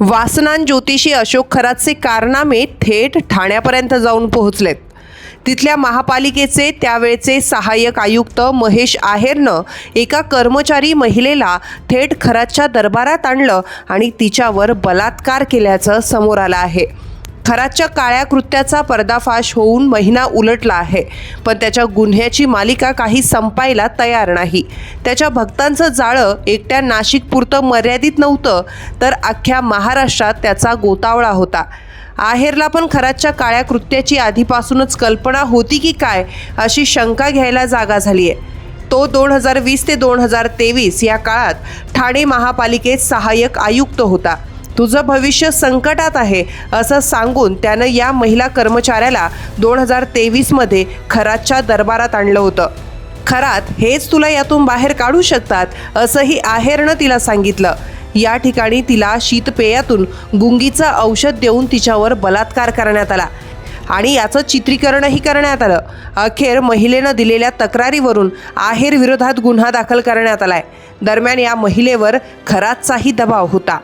वासनान ज्योतिषी अशोक खरातचे कारनामे थेट ठाण्यापर्यंत जाऊन पोहोचलेत। तिथल्या महापालिकेचे त्यावेळचे सहाय्यक आयुक्त महेश आहेरनं एका कर्मचारी महिलेला थेट खरातच्या दरबारात आणलं आणि तिच्यावर बलात्कार केल्याचं समोर आलं आहे। खरातच्या काळ्या कृत्याचा पर्दाफाश होऊन महिना उलटला आहे, पण त्याच्या गुन्ह्याची मालिका काही संपायला तयार नाही। त्याच्या भक्तांचं जाळं एकट्या नाशिकपुरतं मर्यादित नव्हतं, तर अख्ख्या महाराष्ट्रात त्याचा गोतावळा होता। आहेरला पण खरातच्या काळ्या कृत्याची आधीपासूनच कल्पना होती की काय, अशी शंका घ्यायला जागा झाली आहे। तो 2020 ते 2023 या काळात ठाणे महापालिकेत सहाय्यक आयुक्त होता। तुझं भविष्य संकटात आहे असं सांगून त्यानं या महिला कर्मचाऱ्याला 2023 मध्ये खरातच्या दरबारात आणलं होतं। खरात हेच तुला यातून बाहेर काढू शकतात असंही आहेरनं तिला सांगितलं। या ठिकाणी तिला शीतपेयातून गुंगीचं औषध देऊन तिच्यावर बलात्कार करण्यात आला आणि याचं चित्रीकरणही करण्यात आलं। अखेर महिलेनं दिलेल्या तक्रारीवरून आहेर विरोधात गुन्हा दाखल करण्यात आलाय। दरम्यान या महिलेवर खरातचाही दबाव होता।